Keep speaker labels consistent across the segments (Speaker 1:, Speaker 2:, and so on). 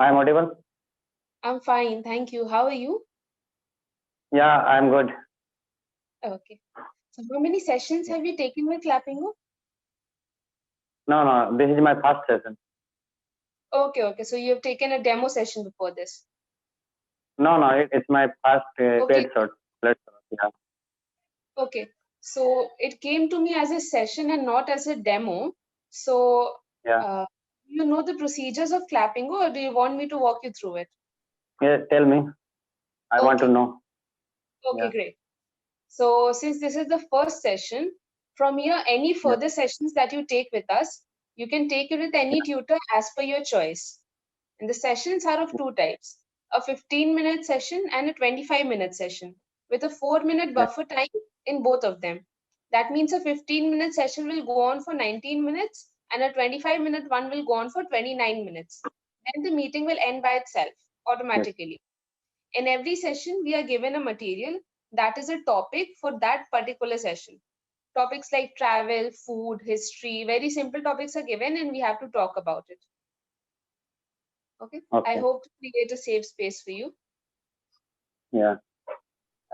Speaker 1: I'm audible?
Speaker 2: I'm fine, thank you. How are you?
Speaker 1: Yeah, I'm good.
Speaker 2: Okay. So how many sessions have you taken with Clappingo?
Speaker 1: No, this is my first session.
Speaker 2: Okay. So you have taken a demo session before this.
Speaker 1: It's my first paid
Speaker 2: Okay.
Speaker 1: shot. Yeah.
Speaker 2: Okay. So it came to me as a session and not as a demo. So
Speaker 1: Yeah.
Speaker 2: you know the procedures of Clappingo, or do you want me to walk you through it?
Speaker 1: Yeah, tell me. I want to
Speaker 2: Okay.
Speaker 1: know.
Speaker 2: Okay,
Speaker 1: Yeah.
Speaker 2: great. So since this is the first session, from here, any
Speaker 1: Yeah.
Speaker 2: further sessions that you take with us, you can take it with any tutor as per your choice. And the sessions are of two types, a 15-minute session and a 25-minute session, with a 4-minute
Speaker 1: Yeah.
Speaker 2: buffer time in both of them. That means a 15-minute session will go on for 19 minutes and a 25-minute one will go on for 29 minutes. Then the meeting will end by itself
Speaker 1: Yes.
Speaker 2: automatically. In every session, we are given a material that is a topic for that particular session. Topics like travel, food, history, very simple topics are given and we have to talk about it. Okay. I
Speaker 1: Okay.
Speaker 2: hope to create a safe space for you.
Speaker 1: Yeah.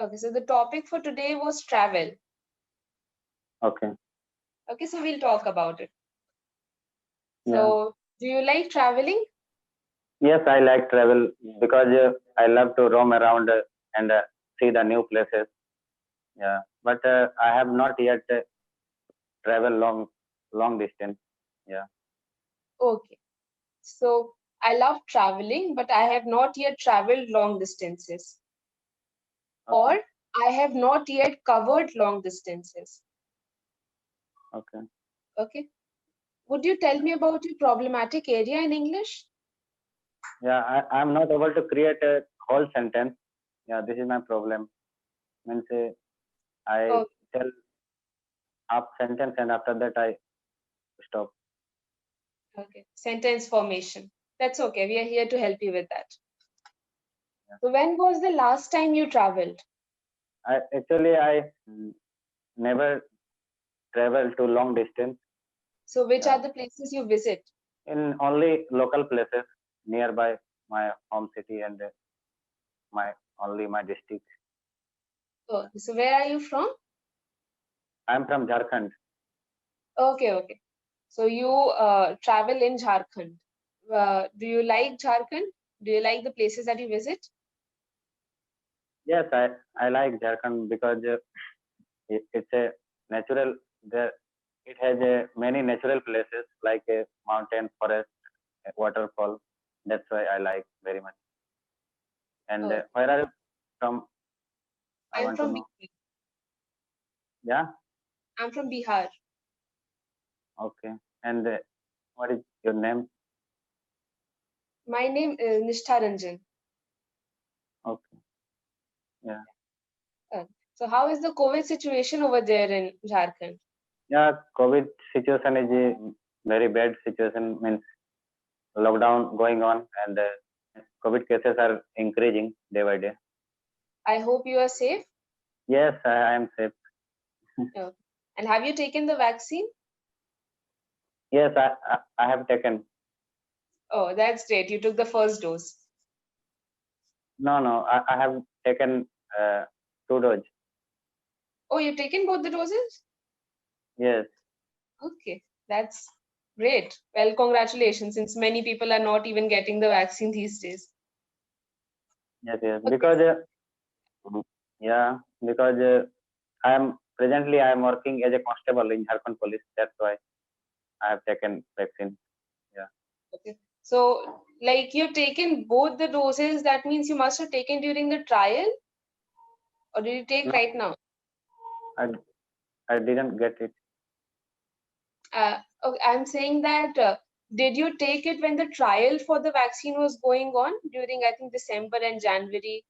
Speaker 2: Okay. So the topic for today was travel.
Speaker 1: Okay.
Speaker 2: Okay. So we'll talk about it.
Speaker 1: Yeah.
Speaker 2: So do you like traveling?
Speaker 1: Yes, I like travel because I love to roam around and see the new places. Yeah. But I have not yet travel long distance. Yeah.
Speaker 2: Okay. So I love traveling, but I have not yet traveled long distances,
Speaker 1: Okay.
Speaker 2: or I have not yet covered long distances.
Speaker 1: Okay.
Speaker 2: Okay. Would you tell me about your problematic area in English?
Speaker 1: Yeah. I'm not able to create a whole sentence. Yeah. This is my problem. Means I
Speaker 2: Oh,
Speaker 1: tell half sentence and after that I stop.
Speaker 2: okay. Sentence formation. That's okay. We are here to help you with that.
Speaker 1: Yeah.
Speaker 2: So when was the last time you traveled?
Speaker 1: I never travel to long distance.
Speaker 2: So which
Speaker 1: Yeah,
Speaker 2: are the places you visit?
Speaker 1: in only local places nearby my home city and my only my district.
Speaker 2: Oh, so where are you from?
Speaker 1: I'm from Jharkhand.
Speaker 2: Okay. So you travel in Jharkhand. Do you like Jharkhand? Do you like the places that you visit?
Speaker 1: Yes, I like Jharkhand because it's a natural there. It has many natural places like a mountain, forest, a waterfall. That's why I like very much. And
Speaker 2: Oh,
Speaker 1: where are you from? I
Speaker 2: I'm
Speaker 1: want to
Speaker 2: from
Speaker 1: know.
Speaker 2: Bihar.
Speaker 1: Yeah.
Speaker 2: I'm from Bihar.
Speaker 1: Okay. And what is your name?
Speaker 2: My name is Nishtha Ranjan.
Speaker 1: Okay. Yeah.
Speaker 2: Uh, so how is the COVID situation over there in Jharkhand?
Speaker 1: Yeah. COVID situation is a very bad situation. Means lockdown going on and COVID cases are increasing day by day.
Speaker 2: I hope you are safe.
Speaker 1: Yes, I am safe.
Speaker 2: Uh, and have you taken the vaccine?
Speaker 1: Yes, I have taken.
Speaker 2: Oh, that's great. You took the first dose.
Speaker 1: No, I have taken uh, two dose.
Speaker 2: Oh, you've taken both the doses?
Speaker 1: Yes,
Speaker 2: Okay, that's great. Well, congratulations, since many people are not even getting the vaccine these days.
Speaker 1: yes.
Speaker 2: Okay.
Speaker 1: Because mm, yeah, because I am working as a constable in Jharkhand police. That's why I have taken vaccine. Yeah.
Speaker 2: Okay. So, like you've taken both the doses, that means you must have taken during the trial, or did you take
Speaker 1: No,
Speaker 2: right now?
Speaker 1: I I didn't get it.
Speaker 2: Okay, I'm saying that did you take it when the trial for the vaccine was going on during, I think, December and January,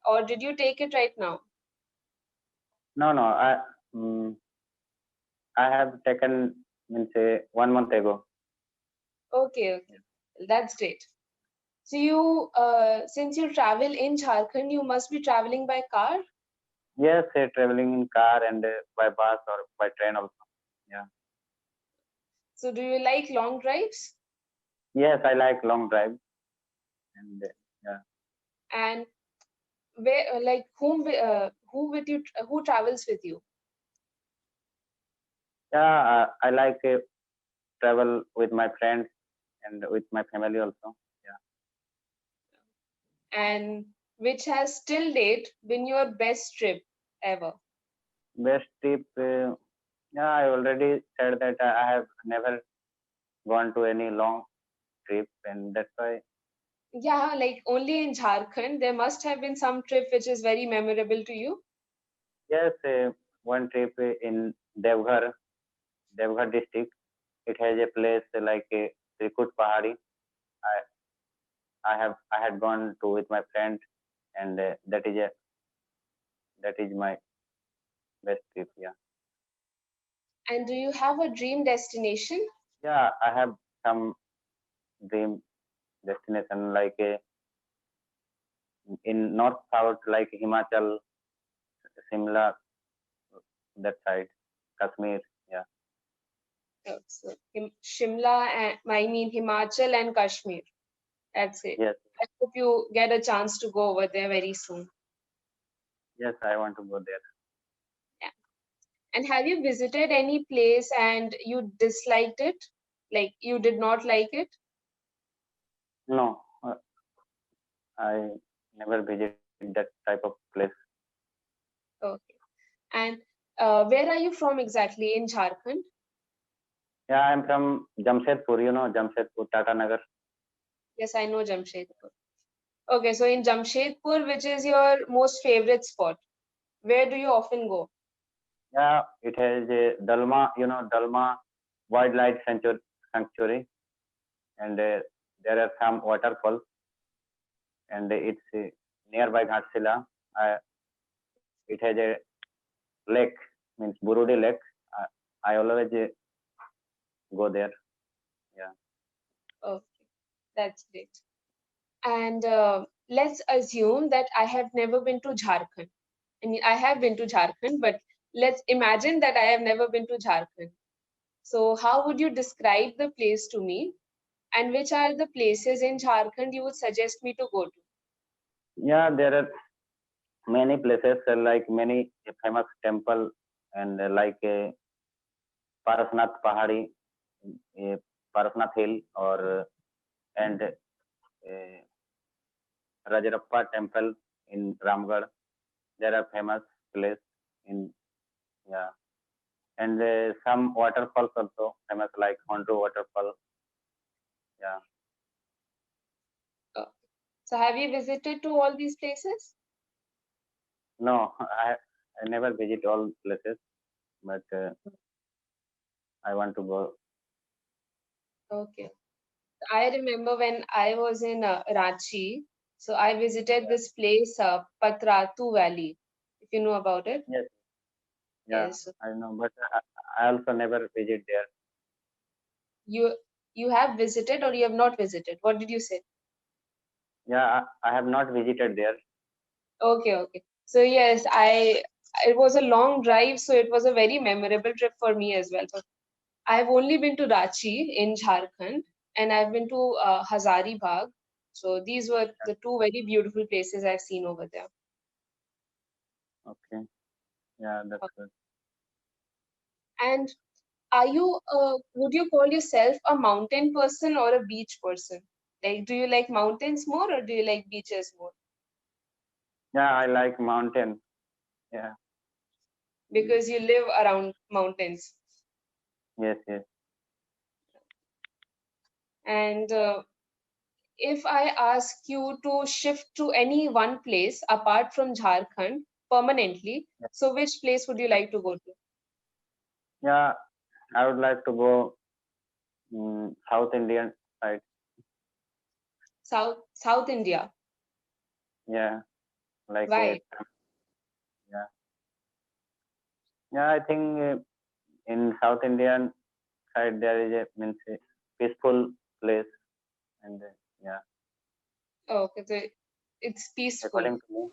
Speaker 2: or did you take it right now?
Speaker 1: No. Mm, I have taken means 1 month ago.
Speaker 2: Okay. That's great. So you, since you travel in Jharkhand, you must be traveling by car.
Speaker 1: Yes, traveling in car and by bus or by train also. Yeah.
Speaker 2: So do you like long drives?
Speaker 1: Yes, I like long drive. and yeah,
Speaker 2: And where, like, who travels with you?
Speaker 1: yeah. I like travel with my friends and with my family also. Yeah,
Speaker 2: And which has till date been your best trip ever?
Speaker 1: best trip. Yeah, I already said that I have never gone to any long trip, and that's why.
Speaker 2: Yeah, like only in Jharkhand, there must have been some trip which is very memorable to you.
Speaker 1: Yes, one trip in Devghar, Devghar district. It has a place like a Trikut Pahari. I had gone to with my friend, and that is my best trip. Yeah,
Speaker 2: And do you have a dream destination?
Speaker 1: yeah. I have some dream destination like in north south like Himachal, Simla, that side, Kashmir. Yeah,
Speaker 2: So Shimla and I mean Himachal and Kashmir. That's it.
Speaker 1: yes,
Speaker 2: I hope you get a chance to go over there very soon.
Speaker 1: yes. I want to go there.
Speaker 2: Yeah. And have you visited any place and you disliked it? Like you did not like it?
Speaker 1: No, I never visit that type of place.
Speaker 2: Okay. And where are you from exactly in Jharkhand?
Speaker 1: Yeah, I'm from Jamshedpur. You know Jamshedpur, Tata Nagar.
Speaker 2: Yes, I know Jamshedpur. Okay, so in Jamshedpur, which is your most favorite spot? Where do you often go?
Speaker 1: Yeah, it has a Dalma. You know Dalma Wildlife Sanctuary, and there are some waterfalls, and it's nearby Ghatsila. It has a lake, means Burudi Lake. I always go there. Yeah.
Speaker 2: Okay, that's great. And let's assume that I have never been to Jharkhand. I mean, I have been to Jharkhand, but let's imagine that I have never been to Jharkhand. So, how would you describe the place to me? And which are the places in Jharkhand you would suggest me to go to?
Speaker 1: Yeah, there are many places like many famous temple and like Parasnath Pahari, Parasnath Hill, or and Rajarappa Temple in Ramgarh. There are famous place in, yeah, and some waterfalls also famous like Hondro waterfall. Yeah,
Speaker 2: Uh, So, have you visited to all these places?
Speaker 1: no, I never visit all places, but I want to go.
Speaker 2: Okay. I remember when I was in Ranchi, so I visited this place, Patratu Valley, if you know about it.
Speaker 1: Yes, yeah,
Speaker 2: Yes,
Speaker 1: I know, but I also never visit there.
Speaker 2: you you have visited or you have not visited? What did you say?
Speaker 1: Yeah, I have not visited there.
Speaker 2: Okay, okay. So yes, I it was a long drive, so it was a very memorable trip for me as well. So I've only been to Ranchi in Jharkhand, and I've been to Hazari Bagh. So these were the two very beautiful places I've seen over there.
Speaker 1: Okay, yeah, that's good.
Speaker 2: And are you would you call yourself a mountain person or a beach person? Like, do you like mountains more or do you like beaches more?
Speaker 1: Yeah, I like mountain. Yeah,
Speaker 2: Because you live around mountains.
Speaker 1: yes, yes.
Speaker 2: And if I ask you to shift to any one place apart from Jharkhand permanently,
Speaker 1: Yeah,
Speaker 2: so which place would you like to go to?
Speaker 1: yeah, I would like to go South Indian side.
Speaker 2: South India.
Speaker 1: Yeah, like
Speaker 2: Why?
Speaker 1: yeah, yeah. I think in South Indian side there is a means a peaceful place, and yeah,
Speaker 2: Oh, okay, so it's peaceful.
Speaker 1: according to me,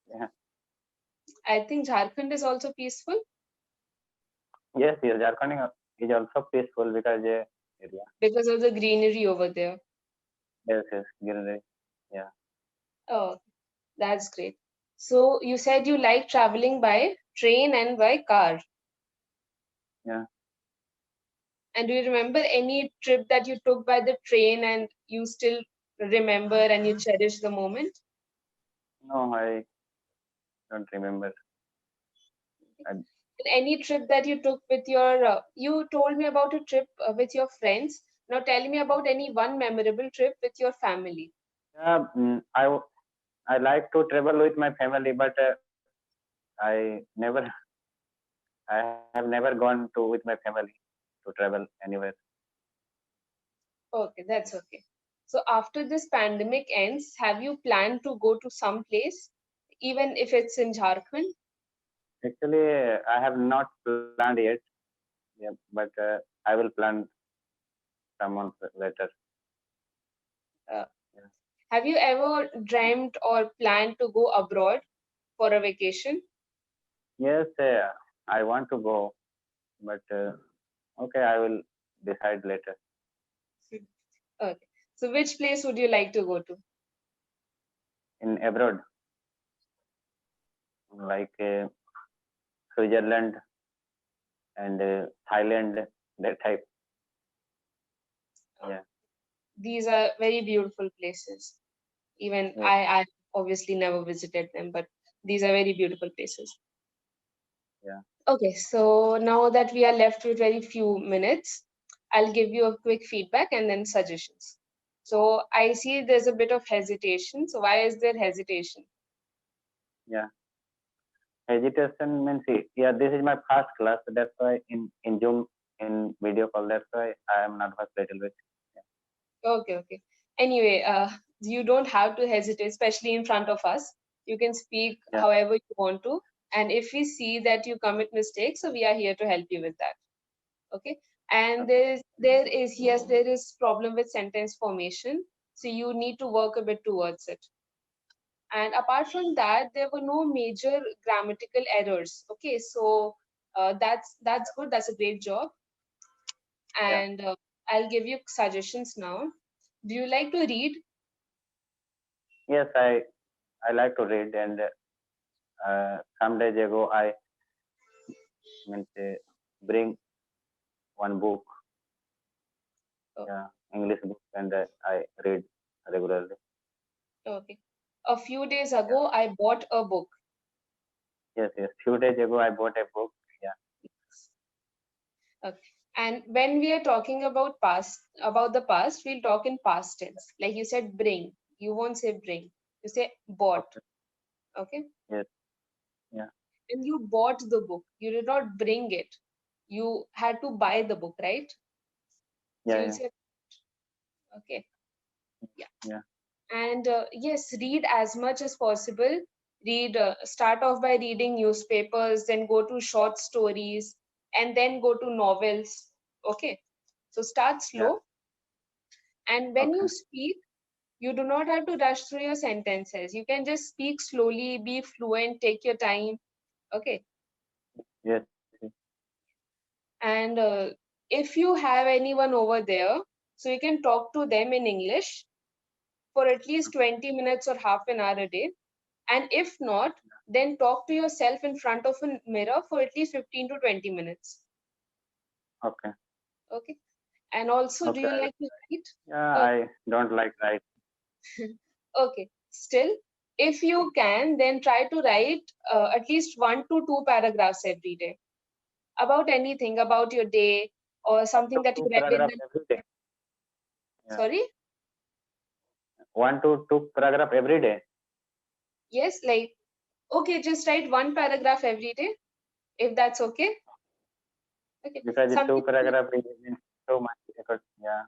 Speaker 1: yeah,
Speaker 2: I think Jharkhand is also peaceful
Speaker 1: yes, yes. Jharkhand is also peaceful because area.
Speaker 2: because of the greenery over there.
Speaker 1: Yes, yes, greenery. Yeah.
Speaker 2: Oh, that's great. So you said you like traveling by train and by car.
Speaker 1: Yeah.
Speaker 2: And do you remember any trip that you took by the train and you still remember and you cherish the moment?
Speaker 1: No, I don't remember. I,
Speaker 2: And any trip that you took with your, you told me about a trip with your friends. Now tell me about any one memorable trip with your family.
Speaker 1: yeah, I like to travel with my family, but I never, I have never gone to with my family to travel anywhere.
Speaker 2: Okay, that's okay. So after this pandemic ends, have you planned to go to some place, even if it's in Jharkhand?
Speaker 1: Actually, I have not planned yet. Yeah, but I will plan some months later.
Speaker 2: Uh,
Speaker 1: Yeah.
Speaker 2: have you ever dreamt or planned to go abroad for a vacation?
Speaker 1: Yes, I want to go, but okay, I will decide later.
Speaker 2: Okay. So which place would you like to go to?
Speaker 1: In abroad, like Switzerland and Thailand, that type. Yeah.
Speaker 2: These are very beautiful places. Even
Speaker 1: Yes.
Speaker 2: I obviously never visited them, but these are very beautiful places.
Speaker 1: Yeah.
Speaker 2: Okay, so now that we are left with very few minutes, I'll give you a quick feedback and then suggestions. So I see there's a bit of hesitation. So why is there hesitation?
Speaker 1: Yeah. Hesitation means yeah. This is my first class, so that's why in Zoom in video call. That's why I am nervous little bit.
Speaker 2: Okay, okay. Anyway, you don't have to hesitate, especially in front of us. You can speak
Speaker 1: Yeah.
Speaker 2: however you want to. And if we see that you commit mistakes, so we are here to help you with that. Okay. And
Speaker 1: Okay.
Speaker 2: there is problem with sentence formation. So you need to work a bit towards it. And apart from that, there were no major grammatical errors. Okay. So that's good. That's a great job.
Speaker 1: Yeah.
Speaker 2: And I'll give you suggestions now. Do you like to read?
Speaker 1: Yes, I like to read, and some days ago I means bring one book, yeah, English book, and I read regularly.
Speaker 2: Okay. A few days
Speaker 1: Yeah.
Speaker 2: ago, I bought a book.
Speaker 1: Yes, yes. Few days ago I bought a book. Yeah.
Speaker 2: Okay. And when we are talking about the past, we'll talk in past tense. Like you said, bring. You won't say bring. You say bought.
Speaker 1: Okay.
Speaker 2: Okay.
Speaker 1: Yes. Yeah.
Speaker 2: And you bought the book. You did not bring it. You had to buy the book, right? So
Speaker 1: Yeah.
Speaker 2: you'll
Speaker 1: Yeah.
Speaker 2: say, okay. Yeah.
Speaker 1: Yeah.
Speaker 2: And yes, read as much as possible. Read, start off by reading newspapers, then go to short stories, and then go to novels. Okay. So start
Speaker 1: Yeah.
Speaker 2: slow. And when
Speaker 1: Okay.
Speaker 2: you speak, you do not have to rush through your sentences. You can just speak slowly, be fluent, take your time. Okay.
Speaker 1: Yes. Yes.
Speaker 2: And if you have anyone over there, so you can talk to them in English for at least 20 minutes or half an hour a day. And if not, then talk to yourself in front of a mirror for at least 15 to 20 minutes.
Speaker 1: Okay.
Speaker 2: Okay. And also, do
Speaker 1: Okay.
Speaker 2: you like to write?
Speaker 1: Yeah.
Speaker 2: Uh,
Speaker 1: I don't like write.
Speaker 2: okay. Still, if you can, then try to write at least 1 to 2 paragraphs every day about anything, about your day or something
Speaker 1: To
Speaker 2: that you
Speaker 1: two
Speaker 2: read in
Speaker 1: paragraph
Speaker 2: the.
Speaker 1: every day. Yeah.
Speaker 2: Sorry?
Speaker 1: 1 to 2 paragraph every day
Speaker 2: Yes, like, okay, just write 1 paragraph every day if that's okay. Okay.
Speaker 1: because the two
Speaker 2: Something.
Speaker 1: paragraph is so much effort. Yeah.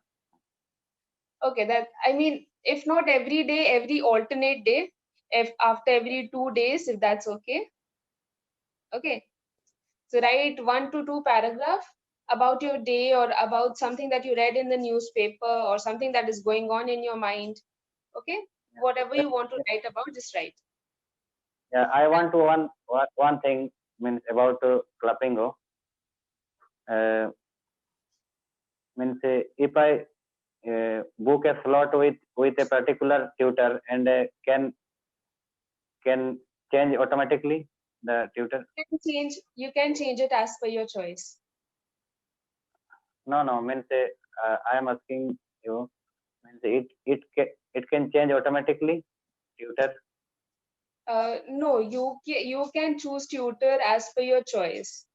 Speaker 2: Okay, that I mean, if not every day, every alternate day, if after every 2 days, if that's okay. Okay. So write 1 to 2 paragraph about your day or about something that you read in the newspaper or something that is going on in your mind. Okay. Whatever
Speaker 1: Yeah.
Speaker 2: you want to write about, just write.
Speaker 1: Yeah, I want to one thing means about Clapingo. Uh, means if I book a slot with a particular tutor and can change automatically the tutor?
Speaker 2: You can change it as per your choice.
Speaker 1: No, means I am asking you, means it can change automatically, tutor?
Speaker 2: No, you can choose tutor as per your choice.